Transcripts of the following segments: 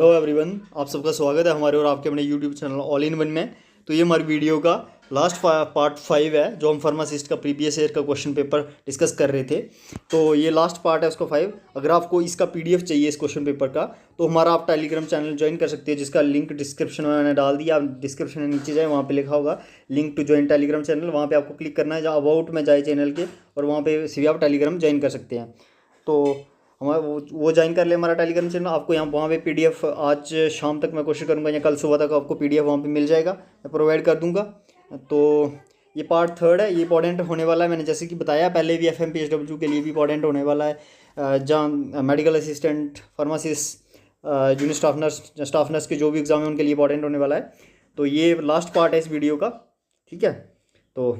Hello everyone, आप सबका स्वागत है हमारे और आपके अपने YouTube channel all in one में। तो ये हमारी वीडियो का लास्ट पार्ट 5 है, जो हम फार्मासिस्ट का प्रीवियस ईयर का क्वेश्चन पेपर डिस्कस कर रहे थे। तो ये लास्ट पार्ट है उसका 5। अगर आपको इसका पीडीएफ चाहिए इस क्वेश्चन पेपर का, तो हमारा आप टेलीग्राम चैनल ज्वाइन कर सकते हैं, जिसका लिंक डिस्क्रिप्शन में मैंने डाल दिया। आप डिस्क्रिप्शन में नीचे जाए, वहाँ पर लिखा होगा link to join Telegram channel. वहाँ पर आपको क्लिक करना है, जहाँ अबाउट में जाए चैनल के, और वहाँ पर सीधे आप टेलीग्राम ज्वाइन कर सकते हैं। तो हमारा वो ज्वाइन कर ले हमारा टेलीग्राम चैनल। आपको यहाँ वहाँ पे पीडीएफ आज शाम तक मैं कोशिश करूँगा, या कल सुबह तक आपको पीडीएफ वहाँ पे मिल जाएगा, मैं प्रोवाइड कर दूँगा। तो ये पार्ट 3 है, ये इंपॉर्टेंट होने वाला है। मैंने जैसे कि बताया पहले भी, एफएम पीएसडब्ल्यू के लिए भी इंपॉर्टेंट होने वाला है। जहाँ medical assistant, pharmacist, junior staff nurse के जो भी एग्ज़ाम है उनके लिए इंपॉर्टेंट होने वाला है। तो ये लास्ट पार्ट है इस वीडियो का, ठीक है। तो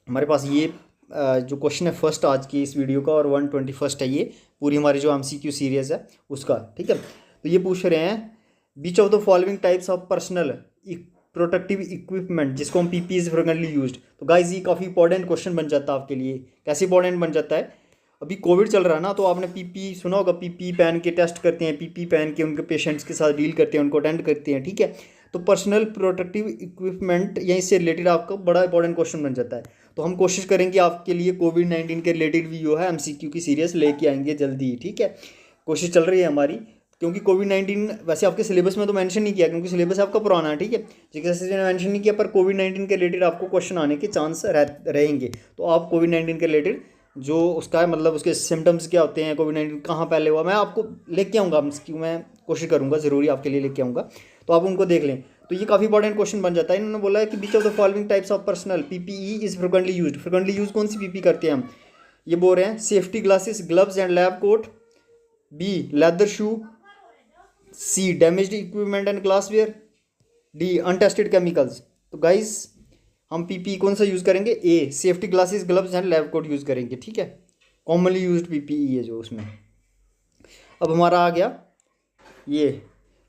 हमारे पास ये जो क्वेश्चन है फर्स्ट आज की इस वीडियो का, और 121 है ये पूरी हमारी जो एमसीक्यू सीरीज़ है उसका, ठीक है। तो ये पूछ रहे हैं, which of the following types of personal protective equipment जिसको हम पीपी इज फ्रिक्वेंटली यूज्ड। तो गाइज ये काफ़ी इंपॉर्टेंट क्वेश्चन बन जाता है आपके लिए। कैसे इंपॉर्टेंट बन जाता है? अभी कोविड चल रहा है ना, तो आपने पीपी सुना होगा, पीपी पहन के टेस्ट करते हैं, पीपी पहन के उनके पेशेंट्स के साथ डील करते हैं, उनको अटेंड करते हैं, ठीक है। तो पर्सनल प्रोटेक्टिव इक्विपमेंट या इससे रिलेटेड आपका बड़ा इंपॉर्टेंट क्वेश्चन बन जाता है। तो हम कोशिश करेंगे आपके लिए कोविड-19 के रिलेटेड भी जो है एमसीक्यू की सीरीज लेके आएंगे जल्दी ही, ठीक है। कोशिश चल रही है हमारी, क्योंकि कोविड-19 वैसे आपके सिलेबस में तो मेंशन नहीं किया, क्योंकि सिलेबस आपका पुराना है, ठीक है। जैसे मैंने मेंशन नहीं किया, पर कोविड-19 के रिलेटेड आपको क्वेश्चन आने के चांस रहेंगे। तो आप कोविड-19 के रिलेटेड जो उसका है, मतलब उसके सिम्टम्स क्या होते हैं, कोविड-19 कहाँ पहले हुआ, मैं आपको लेके आऊँगा, मैं कोशिश करूँगा ज़रूरी आपके लिए लेके आऊँगा, तो आप उनको देख लें। तो ये काफ़ी इंपॉर्टेंट क्वेश्चन बन जाता है। इन्होंने बोला है कि which of the following types of personal PPE is frequently used. Frequently use कौन सी पीपी करते हैं हम? ये बोल रहे हैं safety glasses, gloves and lab coat, B leather shoe, C damaged equipment and glassware, D untested chemicals. तो गाइज हम पीपी कौन सा यूज़ करेंगे? A safety glasses, gloves and lab coat use करेंगे, ठीक है। कॉमनली यूज्ड पीपीई है जो उसमें। अब हमारा आ गया ये,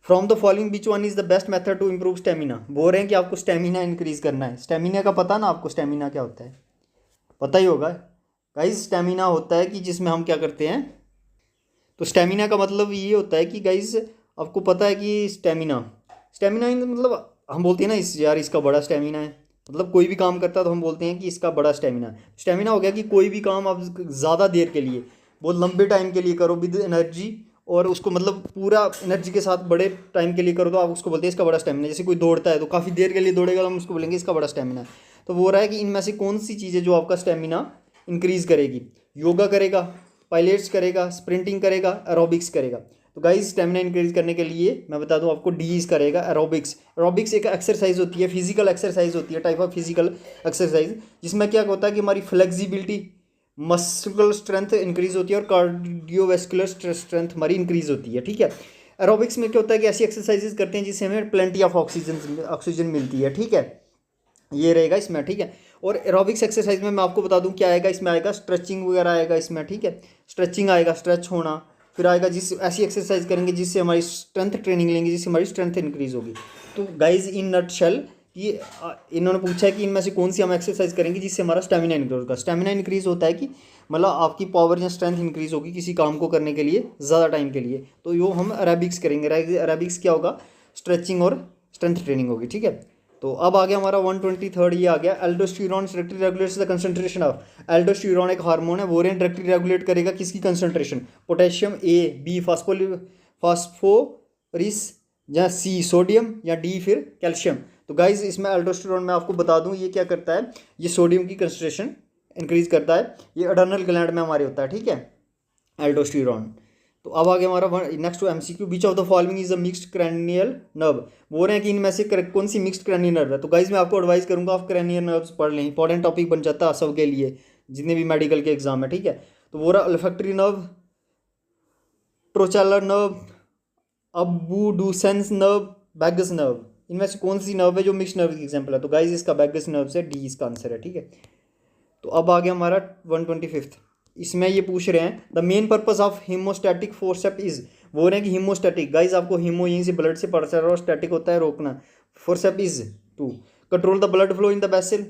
from the following which one is the best method to improve stamina. बोल रहे हैं कि आपको स्टेमिना इंक्रीज करना है। स्टेमिना का पता ना आपको? स्टेमिना क्या होता है? पता ही होगा गाइज। स्टेमिना होता है कि जिसमें हम क्या करते हैं, तो स्टेमिना का मतलब ये होता है कि गाइज आपको पता है कि स्टेमिना मतलब हम बोलते हैं ना, इस यार इसका बड़ा स्टेमिना है, मतलब कोई भी काम करता है तो हम बोलते हैं कि इसका बड़ा स्टेमिना है। स्टेमिना हो गया कि कोई भी काम आप ज़्यादा देर के लिए, बहुत लंबे टाइम के लिए करो विद एनर्जी, और उसको मतलब पूरा एनर्जी के साथ बड़े टाइम के लिए करो, तो आप उसको बोलते हैं इसका बड़ा स्टेमिना। जैसे कोई दौड़ता है तो काफ़ी देर के लिए दौड़ेगा, तो हम उसको बोलेंगे इसका बड़ा स्टेमिना है। तो वो रहा है कि इनमें से कौन सी चीज़ है जो आपका स्टेमिना इंक्रीज़ करेगी? योगा करेगा, पायलट्स करेगा, स्प्रिंटिंग करेगा, एरोबिक्स करेगा। तो गाइस स्टेमिना इंक्रीज करने के लिए मैं बता दूं आपको, डी इज करेगा एरोबिक्स। एरोबिक्स एक एक्सरसाइज होती है, फिजिकल एक्सरसाइज होती है, टाइप ऑफ फिजिकल एक्सरसाइज, जिसमें क्या होता है कि हमारी फ्लेक्सिबिलिटी, मस्कुलर स्ट्रेंथ इंक्रीज होती है, और कार्डियोवैस्कुलर स्ट्रेंथ हमारी इंक्रीज होती है, ठीक है। एरोबिक्स में क्या होता है कि ऐसी एक्सरसाइजेज करते हैं जिससे हमें प्लेंटी ऑफ ऑक्सीजन मिलती है, ठीक है। ये रहेगा इसमें, ठीक है। और एरोबिक्स एक्सरसाइज में मैं आपको बता दूं क्या आएगा, इसमें आएगा स्ट्रेचिंग वगैरह आएगा इसमें, ठीक है। स्ट्रेचिंग आएगा, स्ट्रेच होना, फिर आएगा जिस ऐसी एक्सरसाइज करेंगे जिससे हमारी स्ट्रेंथ ट्रेनिंग लेंगे, जिससे हमारी स्ट्रेंथ इंक्रीज होगी। तो गाइज इन नट शेल ये इन्होंने पूछा है कि इनमें से कौन सी हम एक्सरसाइज करेंगे जिससे हमारा स्टेमिना इंक्रीज होगा। स्टेमिना इंक्रीज होता है कि मतलब आपकी पावर या स्ट्रेंथ इंक्रीज होगी किसी काम को करने के लिए ज़्यादा टाइम के लिए, तो यो हम एरोबिक्स करेंगे। एरोबिक्स क्या होगा? स्ट्रेचिंग और स्ट्रेंथ ट्रेनिंग होगी, ठीक है। तो अब आ गया हमारा 123 ये आ गया, aldosterone directly regulates the concentration of. Aldosterone एक हार्मोन है, वो डायरेक्टली रेगुलेट करेगा किसकी कंसंट्रेशन? पोटेशियम, ए बी फास्फोरिस, या सी सोडियम, या डी फिर कैल्शियम। तो गाइज इसमें एल्डोस्टेरोन मैं आपको बता दूं ये क्या करता है, ये सोडियम की कंसंट्रेशन इंक्रीज करता है, ये अडर्नल ग्लैंड में हमारे होता है, ठीक है, एल्डोस्टेरोन। तो अब आगे हमारा next two MCQ, which of the following is a mixed cranial nerve. बोल रहे हैं कि इनमें से कौन सी मिक्स्ड क्रैनियल नर्व है? तो गाइज मैं आपको एडवाइस करूंगा आप क्रैनियल नर्व्स पढ़ लें, इंपॉर्टेंट टॉपिक बन जाता है सबके लिए जितने भी मेडिकल के एग्जाम है, ठीक है। तो वो रहा olfactory nerve, trochlear nerve, abducens nerve, vagus nerve. इनमें से कौन सी नर्व है जो मिक्स्ड नर्व की एग्जाम्पल है? तो गाइज इसका वैगस नर्व से, डी इसका आंसर है, ठीक है। तो अब आ गया हमारा 125। इसमें ये पूछ रहे हैं the main purpose of hemostatic forcep is. बोल रहे हैं कि हीमोस्टैटिक, गाइज आपको हीमो यहीं से ब्लड से पढ़ रहा है, और स्टैटिक होता है रोकना, forcep is to control the blood flow in the vessel,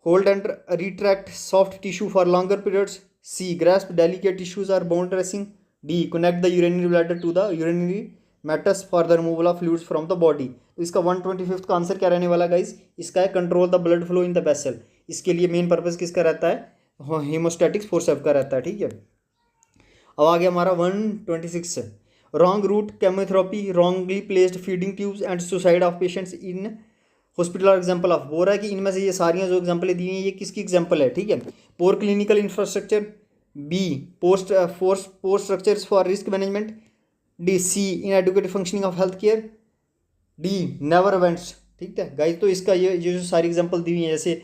hold and retract soft tissue for longer periods, C grasp delicate tissues or bone dressing, D connect the urinary bladder to the urinary matters for the removal of fluids from the body. तो इसका 125th का answer क्या रहने वाला guys, इसका है control the blood flow in the vessel. इसके लिए मेन पर्पज किसका रहता है, हीमोस्टैटिक्स फोर्सेप्स का रहता है, ठीक है। अब आ गया हमारा 126 है, wrong route chemotherapy, wrongly placed feeding tubes and suicide of patients in hospital are example of. बोल रहा है कि इनमें से ये सारियां जो एग्जाम्पल दी हैं ये किसकी एग्जाम्पल है, ठीक है। Poor clinical infrastructure, B post structures for risk management, D C inadequate functioning of health care, D never events, ठीक है गाइज। तो इसका ये जो सारी एग्जाम्पल दी हुई है, जैसे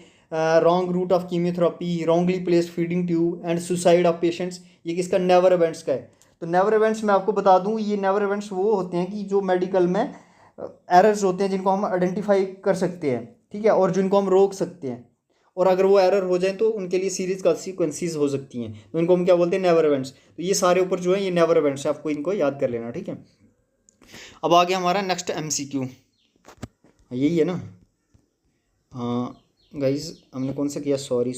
wrong route of chemotherapy, wrongly placed feeding tube and suicide of patients, ये किसका, नेवर इवेंट्स का है। तो नेवर इवेंट्स मैं आपको बता दूं, ये नेवर इवेंट्स वो होते हैं कि जो मेडिकल में एरर्स होते हैं जिनको हम आइडेंटिफाई कर सकते हैं, ठीक है, और जिनको हम रोक सकते हैं, और अगर वो एरर हो जाए तो उनके लिए सीरीज कॉन्सिक्वेंसीज हो सकती हैं, तो इनको हम क्या बोलते हैं, नेवर इवेंट्स। तो ये सारे ऊपर जो है ये नेवर इवेंट्स है, आपको इनको याद कर लेना, ठीक है। अब आ गया हमारा नेक्स्ट MCQ, यही है ना, हाँ गाइज हमने कौन सा किया, सॉरी।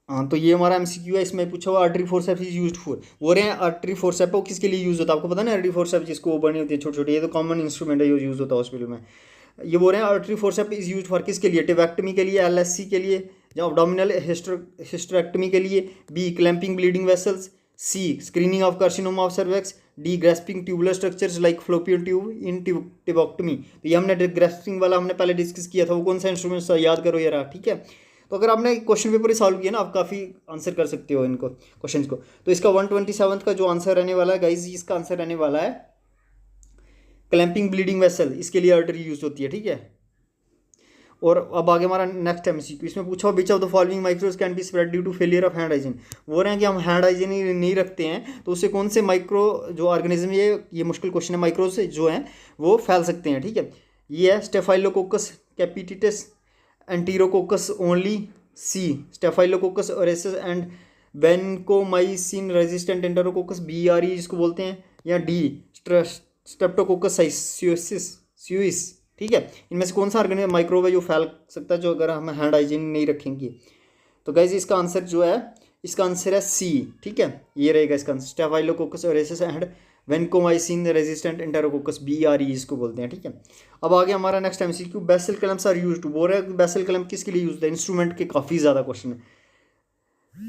हाँ तो ये हमारा MCQ है, इसमें पूछा हुआ artery forceps is used for. बोल रहे हैं आर्टरी फोर्सेप वो किसके लिए यूज़ होता है, आपको पता ना आर्टरी फोर्सेप जिसको वो बनी होती है छोटी छोटी, ये तो कॉमन इंस्ट्रूमेंट है, यूज़ होता है हॉस्पिटल में। ये बोल रहे हैं artery forcep is used for किसके लिए, टिबेक्टमी के लिए, LSC के लिए, या अब्डोमिनल हिस्टेरेक्टमी के लिए, B clamping bleeding vessels, C screening of carcinoma of cervix, D grasping tubular structures like fallopian tube in tubectomy. तो ये हमने ग्रेस्पिंग वाला हमने पहले डिस्कस किया था, वो कौन सा इंस्ट्रूमेंट याद करो यार, ठीक है। तो अगर आपने क्वेश्चन पेपर ही सॉल्व किया ना, आप काफ़ी आंसर कर सकते हो इनको क्वेश्चंस को। तो इसका 127 का जो आंसर रहने वाला है गाइज, इसका आंसर रहने वाला है क्लैंपिंग ब्लीडिंग वेसल, इसके लिए आर्टरी यूज होती है, ठीक है। और अब आगे हमारा नेक्स्ट MCQ, इसमें पूछा which of the following microbes can be spread due to failure of hand hygiene. बोल रहे हैं कि हम हैंड हाइजीन नहीं रखते हैं तो उससे कौन से माइक्रो जो ऑर्गेनिज्म, ये मुश्किल क्वेश्चन है, माइक्रोज जो हैं वो फैल सकते हैं, ठीक है। ये है staphylococcus capitis, enterococcus only, C staphylococcus aureus and vancomycin resistant enterococcus BRE जिसको बोलते हैं, या डी स्ट्रेप्टोकोकस स्यूइस, ठीक है। इनमें से कौन सा ऑर्गेनिज्म माइक्रोब है जो फैल सकता है, जो अगर हम हैंड हाइजीन नहीं रखेंगे। तो गाइज इसका आंसर जो है, इसका आंसर है सी, ठीक है, ये रहेगा इसका answer, staphylococcus aureus and vancomycin resistant enterococcus BRE इसको बोलते हैं, ठीक है। अब आगे हमारा next MCQ, vessel clamps are used, बोल रहे हैं बेसल क्लैंप किसके लिए यूज है, इंस्ट्रूमेंट के काफ़ी ज़्यादा क्वेश्चन है।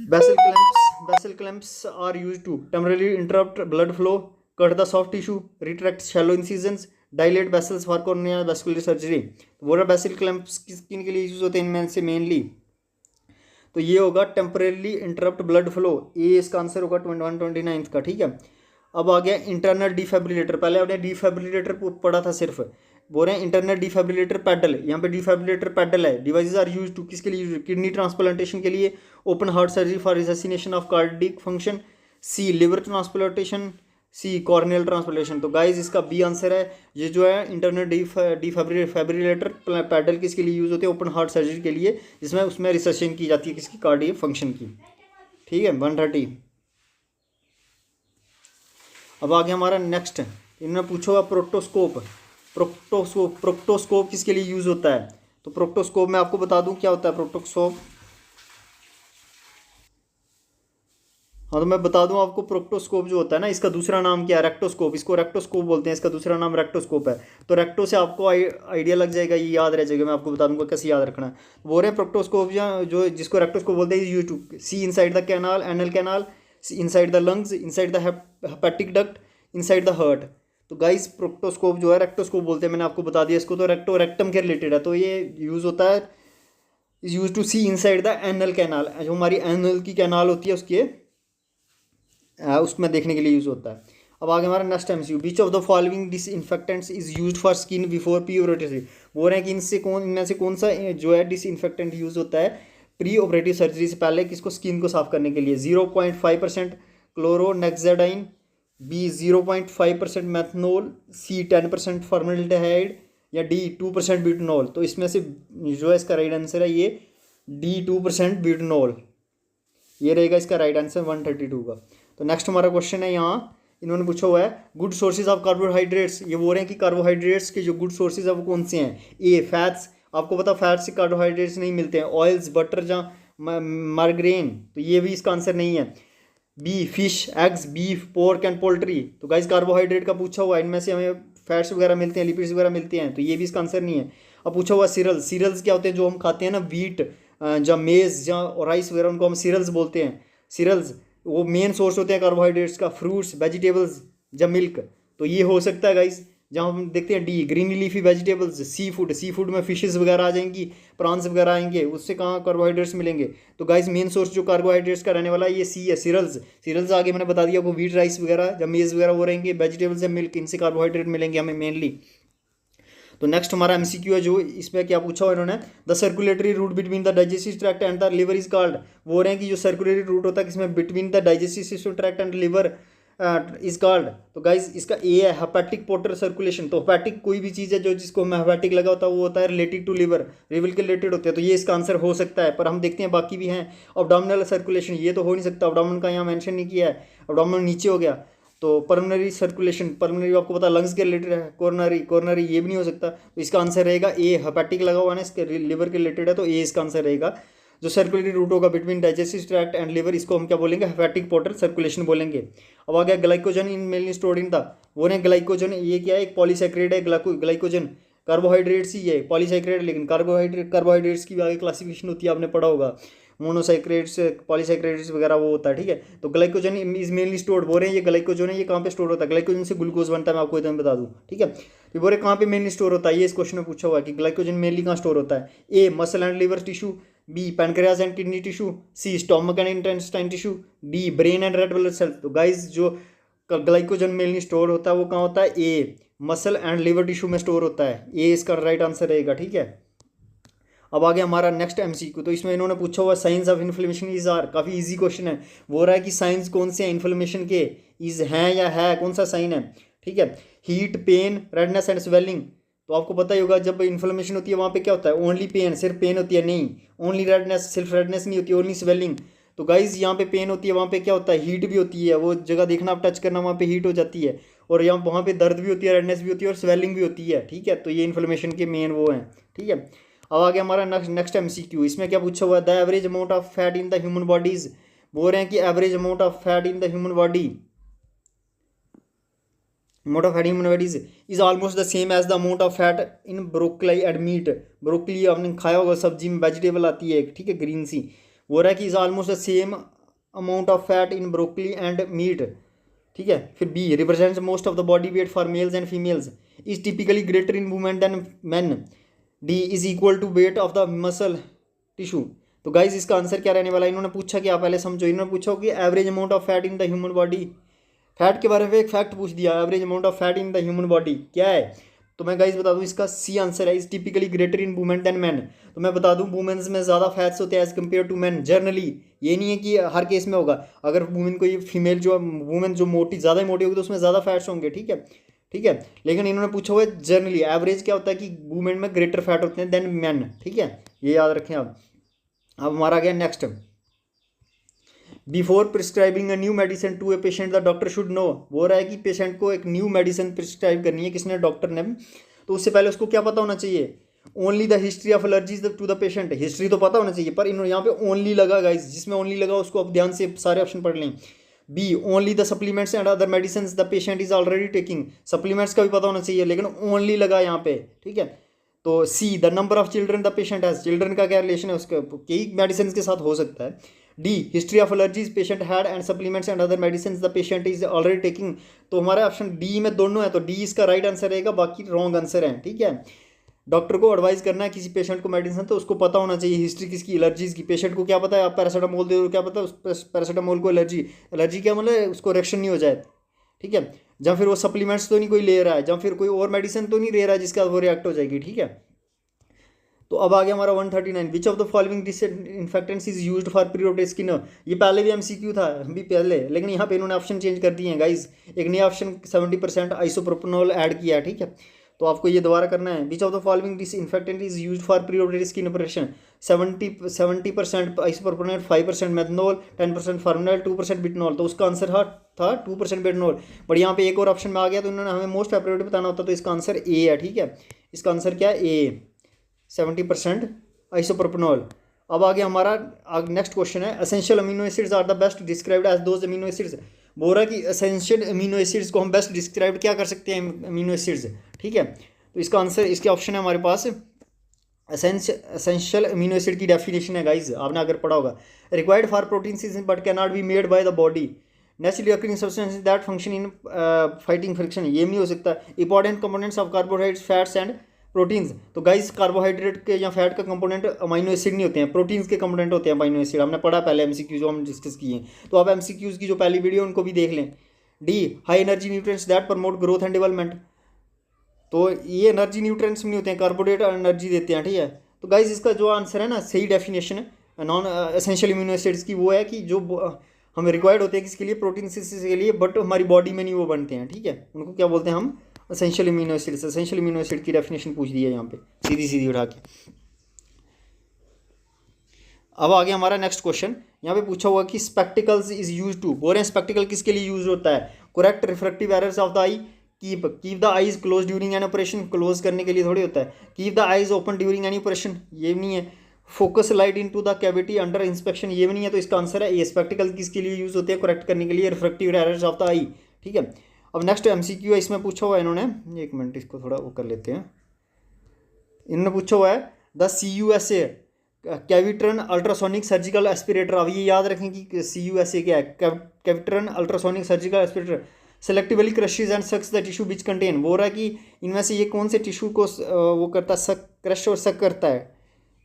Basal clamps are used to temporary interrupt blood flow, cut the soft tissue, retract shallow incisions, dilate vessels for corneal vascular surgery. तो बोल रहा है बेसल क्लैंप्स किन के लिए यूज होते हैं इनमें से मेनली, तो ये होगा टेम्परेरी इंटरप्ट ब्लड फ्लो, ये इसका आंसर होगा 129 का, ठीक है। अब आ गया इंटरनल डिफेब्रिलेटर, पहले आपने डिफेब्रिलेटर पढ़ा था सिर्फ, बोल रहे हैं इंटरनल डिफेब्रिलेटर पैडल, यहाँ पे डिफेब्रिलेटर पैडल है। डिवाइसेस आर यूज टू किसके लिए यूज, किडनी ट्रांसप्लांटेशन के लिए, open heart surgery for resuscitation of cardiac function, C liver transplantation, C corneal transplantation. तो गाइज इसका बी आंसर है, ये जो है इंटरनल डिफेब्रिलेटर पैडल किसके लिए यूज होते हैं, ओपन हार्ट सर्जरी के लिए, जिसमें उसमें रिसर्शन की जाती है किसकी, कार्डियक फंक्शन की, ठीक है। 130। अब आगे हमारा नेक्स्ट, इन्होंने पूछा हुआ प्रोक्टोस्कोप किसके लिए यूज होता है। तो प्रोक्टोस्कोप मैं आपको बता दूं क्या होता है प्रोक्टोस्कोप, हाँ तो मैं बता दूं आपको, प्रोक्टोस्कोप जो होता है ना, इसका दूसरा नाम क्या है, रेक्टोस्कोप, इसको रेक्टोस्कोप बोलते हैं, इसका दूसरा नाम रेक्टोस्कोप है। तो रेक्टो से आपको आइडिया लग जाएगा, ये याद रह जाएगा, मैं आपको बता दूंगा कैसे याद रखना है। बोल रहे हैं प्रोक्टोस्कोप जो जिसको रेक्टोस्कोप बोलते हैं, use to see inside the canal, anal canal, inside the lungs, inside the hepatic duct, inside the heart. तो गाइस प्रोक्टोस्कोप जो है रेक्टोस्कोप बोलते हैं, मैंने आपको बता दिया इसको। तो रेक्टम के रिलेटेड है, तो ये यूज़ होता है, is use to see inside the anal canal, जो हमारी एनल की कैनाल होती है उसमें देखने के लिए यूज़ होता है। अब आगे हमारा next MCQ, beach of the following disinfectants is used for skin before pre operative. बोल रहे हैं कि इनमें से कौन सा जो है डिसइंफेक्टेंट यूज़ होता है प्री ऑपरेटिव सर्जरी से पहले, किसको, स्किन को साफ करने के लिए। 0.5% क्लोरोनेक्साडाइन, बी 0.5% मैथनॉल, सी 10% फॉर्मल्डिहाइड, या डी 2% ब्यूटेनॉल। तो इसमें से जो है इसका राइट आंसर है ये डी 2% ब्यूटेनॉल, ये रहेगा इसका राइट आंसर 132 का। तो नेक्स्ट हमारा क्वेश्चन है, यहाँ इन्होंने पूछा हुआ है गुड सोर्सेज ऑफ कार्बोहाइड्रेट्स। ये बोल रहे हैं कि कार्बोहाइड्रेट्स के जो गुड सोर्सेज है वो कौन से हैं। ए फैट्स, आपको पता फैट्स से कार्बोहाइड्रेट्स नहीं मिलते हैं। ऑयल्स, बटर या मार्गरेन, तो ये भी इसका आंसर नहीं है। B fish, eggs, beef, pork and poultry. तो गाइस कार्बोहाइड्रेट का पूछा हुआ है, इनमें से हमें फैट्स वगैरह मिलते हैं, लिपिड्स वगैरह मिलते हैं, तो ये भी इसका आंसर नहीं है। अब पूछा हुआ सीरियल्स, सीरियल्स क्या होते हैं, जो हम खाते हैं ना, व्हीट या मेज या राइस वगैरह, उनको हम सीरियल्स बोलते हैं। सीरियल्स वो मेन सोर्स होते हैं कार्बोहाइड्रेट्स का, फ्रूट्स, वेजिटेबल्स या मिल्क। तो ये हो सकता है गाइस, जहाँ हम देखते हैं D green leafy vegetables, sea food, sea food में फिशेस वगैरह आ जाएंगी, प्रॉन्स वगैरह आएंगे, उससे कहाँ कार्बोहाइड्रेट्स मिलेंगे। तो गाइस मेन सोर्स जो कार्बोहाइड्रेट्स का रहने वाला है ये सी है, सीरियल्स। सीरियल्स आगे मैंने बता दिया, वो व्हीट राइस वगैरह या मेज वगैरह वो रहेंगे, वेजिटेबल्स या मिल्क, इनसे कार्बोहाइड्रेट मिलेंगे हमें मेनली। तो नेक्स्ट हमारा एमसीक्यू है, जो इसमें क्या पूछा हुआ इन्होंने, the circulatory route between the digestive tract and the liver is called. वो रहे हैं कि जो सर्कुलेटरी रूट होता है किसमें, between the digestive system tract and liver is called. तो गाइज इसका ए है हेपेटिक पोर्टल सर्कुलेशन। तो हेपेटिक कोई भी चीज़ है जो जिसको हेपेटिक लगा होता है वो होता है रिलेटेड टू लिवर, लिवर के रिलेटेड होते हैं, तो ये इसका आंसर हो सकता है। पर हम देखते हैं बाकी भी हैं। अब्डोमिनल सर्कुलेशन ये तो हो नहीं सकता, अब्डोमिन का यहाँ मेंशन नहीं किया है, अब्डोमिन नीचे हो गया। तो पल्मोनरी सर्कुलेशन, पल्मोनरी आपको पता लंग्स के रिलेटेड है, कोरोनरी, कोरोनरी ये भी नहीं हो सकता। तो इसका आंसर रहेगा ए, हेपेटिक लगा हुआ है ना, इसके लिवर के रिलेटेड है, तो ए इसका आंसर रहेगा। जो सर्कुलेटरी रूट होगा between digestive tract and liver, इसको हम क्या बोलेंगे, हेपेटिक पोर्टल सर्कुलेशन बोलेंगे। अब आ गया glycogen in mainly stored in the, वो ने ग्लाइकोजन ये क्या है, एक पॉलीसैकेराइड है। ग्लाइकोजन कार्बोहाइड्रेट्स ही है, पॉलीसैकेराइड, लेकिन कार्बोहाइड्रेट्स की भी आगे क्लासिफिकेशन होती है, आपने पढ़ा होगा, मोनोसैकेराइड्स, पॉलीसैकेराइड्स वगैरह वो होता है, ठीक है। तो ग्लाइकोजन इज मेनली स्टोर्ड, बोल रहे हैं ये ग्लाइकोजन है, ये कहाँ पे स्टोर होता है, ग्लाइकोजन से ग्लूकोज बनता है, मैं आपको इतना बता दूं, ठीक है। तो बोल रहे कहाँ पे मेनली स्टोर होता है, ये इस क्वेश्चन में पूछा हुआ है कि ग्लाइकोजन मेनली कहाँ स्टोर होता है। A muscle and liver tissue, B pancreas and kidney tissue, C stomach and intestine tissue, D brain and red blood cell. तो गाइज जो ग्लाइकोजन मेनली स्टोर होता है वो कहाँ होता है, A muscle and liver tissue में स्टोर होता है, ए इसका राइट आंसर रहेगा, ठीक है। अब आ गया हमारा नेक्स्ट एमसीक्यू। तो इसमें इन्होंने पूछा हुआ signs of inflammation is are, काफ़ी इजी क्वेश्चन है। वो रहा है कि साइंस कौन से हैं इन्फ्लेमेशन के, इज हैं या है, कौन सा साइन है, ठीक है। Heat, pain, redness and swelling. तो आपको पता ही होगा जब इन्फ्लेमेशन होती है वहाँ पे क्या होता है, ओनली पेन, सिर्फ पेन होती है, नहीं ओनली रेडनेस, सिर्फ रेडनेस नहीं होती, ओनली स्वेलिंग। तो गाइज यहाँ पे पेन होती है, वहाँ पे क्या होता है, हीट भी होती है, वो जगह देखना आप टच करना, वहाँ पे हीट हो जाती है, और यहाँ वहाँ पे दर्द भी होती है, रेडनेस भी होती है और स्वेलिंग भी होती है, ठीक है। तो ये इन्फ्लेमेशन के मेन वो हैं, ठीक है। अब आ गया हमारा नेक्स्ट एमसीक्यू। इसमें क्या पूछा हुआ है, the average amount of fat in the human bodies. बोल रहे हैं कि average amount of fat in the human body, amount of fat in human bodies is almost the same as the amount of fat in broccoli and meat. Broccoli आपने खाया होगा, सब्जी में vegetable आती है, ठीक है, ग्रीन सी। बोल रहा है कि is almost the same amount of fat in broccoli and meat, ठीक है। फिर B represents most of the body weight for males and females, is typically greater in women than man, D is equal to weight of the muscle tissue. तो guys इसका answer क्या रहने वाला है, इन्होंने पूछा कि आप पहले समझो, इन्होंने पूछा कि average amount of fat in the human body, fat के बारे में एक फैक्ट पूछ दिया, average amount of fat in the human body क्या है। तो मैं गाइज बता दूं, इसका सी आंसर है, is typically greater in women than man. तो मैं बता दूं वुमेन्स में ज़्यादा फैट्स होते हैं as compare to man generally, ये नहीं है कि हर केस में होगा। अगर वुमेन को ये फीमेल जो वुमेन जो मोटी ज़्यादा ही मोटी होगी तो उसमें ज़्यादा फैट्स होंगे, ठीक है, ठीक है। लेकिन इन्होंने पूछा हुआ है जनरली, एवरेज क्या होता है कि वुमेन में ग्रेटर फैट होते हैं देन मैन, ठीक है, ये याद रखें आप। अब हमारा गया next, before prescribing a new medicine to a patient the doctor should know. वो रहा है कि पेशेंट को एक न्यू मेडिसिन प्रिस्क्राइब करनी है, किसने, डॉक्टर ने, तो उससे पहले उसको क्या पता होना चाहिए, only the history of allergies to the patient. History तो पता होना चाहिए, पर इन्होंने यहाँ पे ओनली लगा गाइस, जिसमें ओनली लगा उसको अब ध्यान से सारे ऑप्शन पढ़ लें। B only the supplements and other medicine the patient is already taking, supplements का भी पता होना चाहिए, लेकिन ओनली लगा यहाँ पे, ठीक है। तो see the number of children the patient has, children का क्या रिलेशन है उसका, कई मेडिसिन के साथ हो सकता है। D history of allergies patient had and supplements and other medicine the patient is already taking. तो हमारा ऑप्शन डी में दोनों है, तो डी इसका राइट आंसर रहेगा, बाकी रॉन्ग आंसर है, ठीक है। डॉक्टर को एडवाइस करना है किसी पेशेंट को मेडिसिन, तो उसको पता होना चाहिए हिस्ट्री किसकी, एलर्जीज की। पेशेंट को क्या पता है, आप पैरासीटामोल दे दो, क्या पता उस पैरासीटामोल को एलर्जी, एलर्जी क्या मतलब उसको रिएक्शन नहीं हो जाए, ठीक है। या फिर वो सप्लीमेंट्स तो नहीं कोई ले रहा है, या फिर कोई और मेडिसिन तो नहीं ले रहा है जिसके बाद वो रिएक्ट हो जाएगी, ठीक है। तो अब आ गया हमारा 139, विच of the following disinfectants is used for periodic skin. ये पहले भी एमसीक्यू था अभी पहले, लेकिन यहाँ पे इन्होंने ऑप्शन चेंज कर दिए हैं गाइज, एक नया ऑप्शन 70% आइसोप्रोपेनॉल ऐड किया है, ठीक है। तो आपको ये दोबारा करना है, विच of the following disinfectant is used for periodic skin operation. 70% isopropanol, 5% methanol, 10% formal, 2% बिटनॉल। तो उसका आंसर था 2% बिटनॉल, बट यहाँ पे एक और ऑप्शन में आ गया, तो इन्होंने हमें मोस्ट एप्रोप्रिएट बताना होता, तो इसका आंसर ए है, ठीक है। इसका आंसर क्या है, ए 70% आइसोप्रोपेनॉल। अब आगे हमारा नेक्स्ट क्वेश्चन है, essential amino acids are the best described as those amino acids. बोल रहा है कि एसेंशियल अमीनो एसिड्स को हम बेस्ट डिस्क्राइब क्या कर सकते हैं, अमीनो एसिड्स, ठीक है। तो इसका आंसर, इसके ऑप्शन है हमारे पास, एसेंशियल अमीनो एसिड की डेफिनेशन है गाइज, आपने अगर पढ़ा होगा, required for protein synthesis but can not be made by the body, naturally occurring substances that function in fighting friction, ये नहीं हो सकता। Important components of carbohydrates, fats and proteins, तो गाइस कार्बोहाइड्रेट के या फैट का कंपोनेंट अमाइनो एसिड नहीं होते हैं, प्रोटीन्स के कंपोनेंट होते हैं अमाइनो एसिड, हमने पढ़ा पहले एमसीक्यू जो हम डिस्कस किए हैं। तो आप एमसीक्यूज की जो पहली वीडियो उनको भी देख लें। D, high energy nutrients that promote growth and development, तो ये एनर्जी न्यूट्रिएंट्स नहीं होते हैं, कार्बोहाइड्रेट एनर्जी देते हैं, ठीक है। तो गाइस इसका जो आंसर है ना, सही definition non essential immuno acids की वो है कि जो हमें रिक्वायर्ड होते हैं किसके लिए, प्रोटीन सिंथेसिस के लिए, बट हमारी बॉडी में नहीं वो बनते हैं, ठीक है। उनको क्या बोलते हैं हम, essential immuno acids. Essential immuno acid की डेफिनेशन पूछ दी है यहाँ पे सीधी सीधी उठा के। अब आगे हमारा नेक्स्ट क्वेश्चन, यहाँ पे पूछा हुआ कि स्पेक्टिकल्स इज यूज टू, बोल रहे हैं स्पेक्टिकल किसके लिए यूज होता है, correct refractive errors of the I, keep the eyes close during an operation, close करने के लिए थोड़ी होता है, keep the eyes open during any operation, ये भी नहीं है, focus light into the cavity under inspection, ये भी नहीं है। तो इसका आंसर है ये, स्पेक्टिकल किसके लिए यूज होते हैं, करेक्ट करने के लिए रिफ्रैक्टिव एरर्स ऑफ द आई, ठीक है। अब नेक्स्ट एमसीक्यू है, इसमें पूछा हुआ है इन्होंने, एक मिनट इसको थोड़ा वो कर लेते हैं, इन्होंने पूछा हुआ है the CUSA Cavitron ultrasonic surgical aspirator. अब ये याद रखें कि CUSA क्या है, Cavitron ultrasonic surgical aspirator selectively crushes and sucks the tissue which contain, बोल रहा है कि इनमें से ये कौन से टिश्यू को वो करता है, सक, क्रश और सक करता है,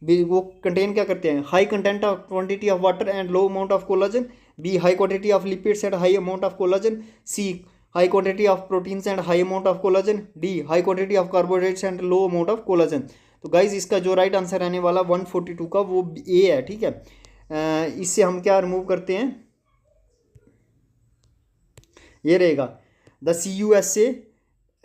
वो कंटेन क्या करते हैं, high content of quantity of water and low amount of collagen, B high quantity of lipids and high amount of collagen, C high quantity of proteins and high amount of collagen, D high quantity of carbohydrates and low amount of collagen. तो guys इसका जो right answer रहने वाला 142 का वो ए है, ठीक है। इससे हम क्या रिमूव करते हैं, ये रहेगा the CUSA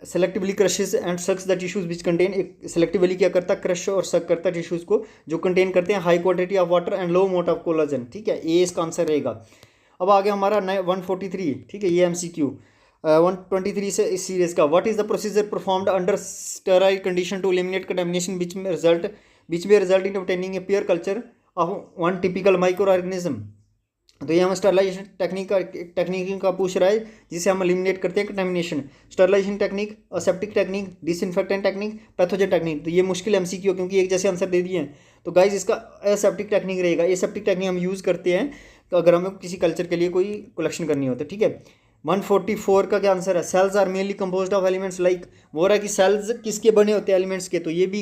selectively crushes and sucks the tissues which contain, एक सेलेक्टिवली क्या करता है, क्रश और सक करता है टिश्यूज को जो कंटेन करते हैं high quantity of water and low amount of collagen, ठीक है, ए इसका आंसर रहेगा। अब आगे हमारा 143, ठीक है, ये MCQ 123 से इस सीरीज का, what is the procedure performed under sterile condition to eliminate contamination which में result in obtaining a pure culture of one typical microorganism. तो ये हम स्टरलाइजेशन टेक्निक का पूछ रहा है जिसे हम एलिमिनेट करते हैं contamination, sterilization technique, aseptic technique, disinfectant technique, pathogen technique. तो ये मुश्किल MCQ क्योंकि एक जैसे आंसर दे दिए हैं। तो गाइज इसका एसेप्टिक टेक्निक रहेगा, एसेप्टिक टेक्निक हम यूज़ करते हैं तो अगर हमें किसी कल्चर के लिए कोई कलेक्शन करनी होती है, ठीक है। 144 का क्या आंसर है, cells are mainly composed of elements like, बोल रहा है कि सेल्स किसके बने होते हैं, एलिमेंट्स के। तो ये भी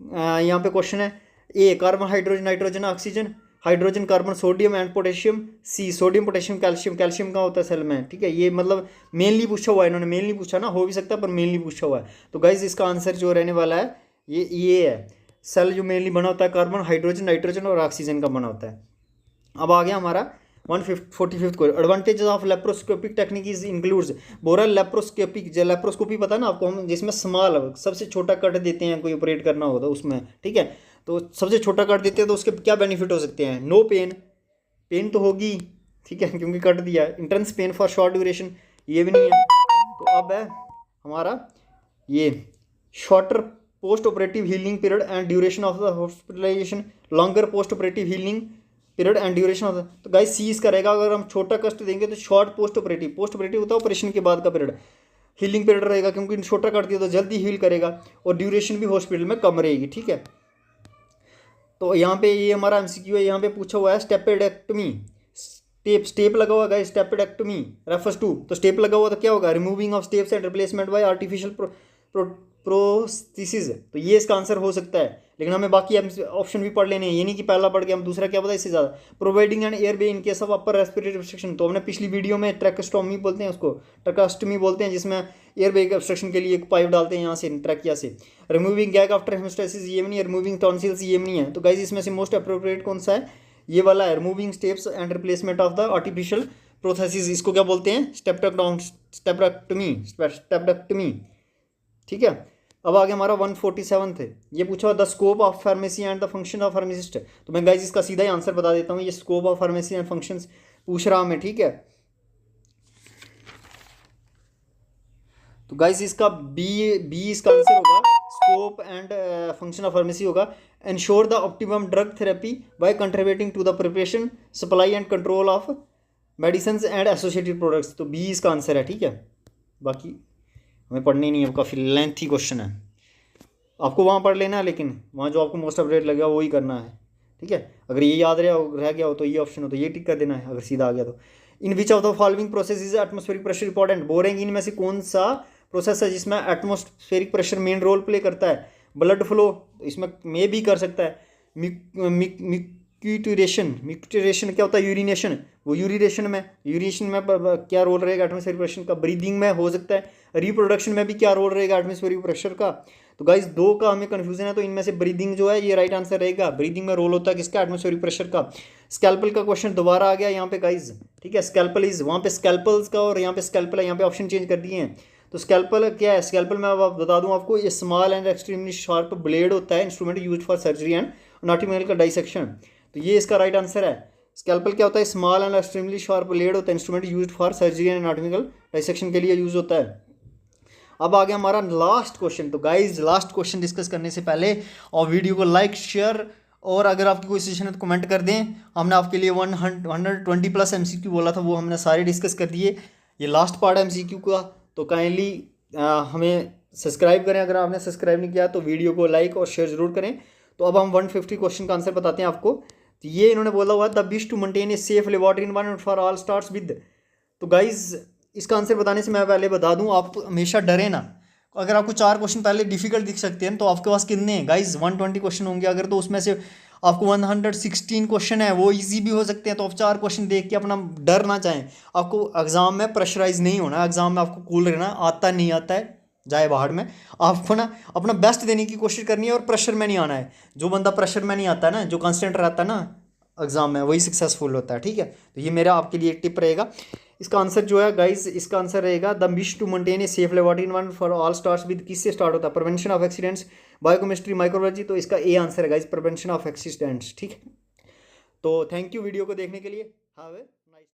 यहाँ पे क्वेश्चन है, A carbon hydrogen nitrogen oxygen, hydrogen carbon sodium and potassium, C sodium potassium calcium, calcium का होता है सेल में, ठीक है। ये मतलब मेनली पूछा हुआ है, इन्होंने मेनली पूछा ना, हो भी सकता है पर मेनली पूछा हुआ है। तो गाइज इसका आंसर जो रहने वाला है ये है, सेल जो मेनली बना होता है कार्बन हाइड्रोजन नाइट्रोजन और ऑक्सीजन का बना होता है। अब आ गया हमारा 145 को, advantages of laparoscopic technique is includes, Bora laparoscopic, जो लेप्रोस्कोपी पता है ना आपको, हम जिसमें स्मॉल सबसे छोटा कट देते हैं कोई ऑपरेट करना होता है उसमें, ठीक है। तो सबसे छोटा कट देते हैं तो उसके क्या बेनिफिट हो सकते हैं, नो पेन, पेन तो होगी, ठीक है क्योंकि कट दिया, intense pain for short duration, ये भी नहीं है। तो अब है हमारा ये shorter post operative healing period and duration of the hospitalization, longer post operative healing period and duration of the, तो गाइस सी इसका रहेगा। अगर हम छोटा कष्ट देंगे तो शॉर्ट पोस्ट ऑपरेटिव होता है ऑपरेशन के बाद का पीरियड, हीलिंग पीरियड रहेगा क्योंकि छोटा कर दिया तो जल्दी हील करेगा, और ड्यूरेशन भी हॉस्पिटल में कम रहेगी, ठीक है। तो यहाँ पे ये हमारा MCQ है, यहाँ पे पूछा हुआ है स्टेपेडेक्टमी, स्टेप लगा हुआ है, स्टेपेडेक्टमी रेफर्स टू, तो स्टेप लगा हुआ तो क्या होगा, removing of steps and replacement bye artificial prosthesis. तो ये इसका आंसर हो सकता है, लेकिन हमें बाकी ऑप्शन भी पढ़ लेने हैं, ये नहीं कि पहला पढ़ के हम दूसरा क्या पता इससे ज़्यादा। Providing N air way in case of upper respiratory obstruction, तो हमने पिछली वीडियो में ट्रैकोस्टोमी बोलते हैं उसको, ट्रैकोस्टोमी बोलते हैं, जिसमें एयर वे ऑब्स्ट्रक्शन के लिए एक पाइप डालते हैं यहाँ से ट्रैकिया से। रिमूविंग गैग आफ्टर हेमोस्टेसिस ये भी नहीं है, रिमूविंग टॉन्सिल्स ये भी नहीं है। तो गाइस इसमें से मोस्ट अप्रोप्रिएट कौन सा है, ये वाला है, removing steps and replacement of the artificial processes, इसको क्या बोलते हैं, स्टेप्टेक्टमी, ठीक है। अब आगे हमारा 147 थे, ये पूछा the scope of pharmacy and the function of pharmacist. तो मैं गाइज इसका सीधा ही आंसर बता देता हूँ, ये scope of pharmacy and functions पूछ रहा हूँ मैं, ठीक है। तो गाइज इसका बी इसका आंसर होगा, scope and function of pharmacy होगा ensure the optimum drug therapy by contributing to the preparation supply and control of medicine and associated products. तो बी इसका आंसर है, ठीक है। बाकी हमें पढ़नी नहीं है, काफ़ी लेंथी क्वेश्चन है, आपको वहाँ पढ़ लेना है, लेकिन वहाँ जो आपको मोस्ट अपडेट लगेगा वही करना है, ठीक है। अगर ये याद रह गया हो तो ये ऑप्शन हो तो ये टिक कर देना है, अगर सीधा आ गया तो। In which of the following process is atmospheric pressure important, boring इनमें से कौन सा प्रोसेस है जिसमें atmospheric pressure main role play करता है। ब्लड फ्लो इसमें में भी कर सकता है। म्यूटेशन क्या होता है, यूरिनेशन, वो यूरिनेशन में क्या रोल रहेगा एटमॉस्फेरिक प्रेशर का। ब्रीदिंग में हो सकता है। रिप्रोडक्शन में भी क्या रोल रहेगा एटमॉस्फेरिक प्रेशर का। तो गाइस दो का हमें कंफ्यूजन है, तो इनमें से ब्रीदिंग जो है ये राइट आंसर रहेगा। ब्रीदिंग में रोल होता है किसका, एटमॉस्फेरिक प्रेशर का। स्कैल्पल का क्वेश्चन दोबारा आ गया यहाँ पे गाइस, ठीक है। स्कैल्पल इज, वहाँ पे स्कैल्पल्स का और यहाँ पे स्कैल्पल है, यहाँ पे ऑप्शन चेंज कर दिए हैं। तो स्कैल्पल क्या है, स्कैल्पल में अब बता दूं आपको, ये small and extremely sharp blade होता है, instrument use for surgery and anatomical dissection. तो ये इसका राइट आंसर है। स्कैल्पल क्या होता है, small and extremely sharp blade होता है, instrument use for surgery and anatomical dissection के लिए यूज होता है। अब आ गया हमारा लास्ट क्वेश्चन। तो गाइज लास्ट क्वेश्चन डिस्कस करने से पहले और वीडियो को लाइक शेयर और अगर आपकी कोई सजेशन है तो कमेंट कर दें। हमने आपके लिए 120+ MCQ बोला था, वो हमने सारे डिस्कस कर दिए। ये लास्ट पार्ट है MCQ का, तो काइंडली हमें सब्सक्राइब करें। अगर आपने सब्सक्राइब नहीं किया तो वीडियो को लाइक और शेयर जरूर करें। तो अब हम 150 क्वेश्चन का आंसर बताते हैं आपको। तो ये इन्होंने बोला हुआ the wish to maintain a safe laboratory environment for all starts with. तो गाइज इसका आंसर बताने से मैं पहले बता दूं, आप हमेशा डरे ना। अगर आपको 4 क्वेश्चन पहले डिफिकल्ट दिख सकते हैं तो आपके पास कितने हैं गाइज, 120 क्वेश्चन होंगे अगर, तो उसमें से आपको 116 क्वेश्चन है वो इजी भी हो सकते हैं। तो आप 4 क्वेश्चन देख के अपना डर ना जाएं। आपको एग्जाम में प्रेशराइज नहीं होना, एग्जाम में आपको कूल रहना। आता नहीं आता है जाए बाहर में, आपको ना अपना बेस्ट देने की कोशिश करनी है और प्रेशर में नहीं आना है। जो बंदा प्रेशर में नहीं आता है ना, जो कॉन्स्टेंट रहता है ना एग्जाम में, वही सक्सेसफुल होता है, ठीक है। तो ये मेरा आपके लिए एक टिप रहेगा। इसका आंसर जो है गाइस, इसका आंसर रहेगा the wish to maintain a safe laboratory environment for all starts with, किससे स्टार्ट होता है, prevention of accidents, biochemistry, microbiology. तो इसका ए आंसर है गाइस, प्रिवेंशन ऑफ एक्सीडेंट्स, ठीक है। तो थैंक यू वीडियो को देखने के लिए। हाँ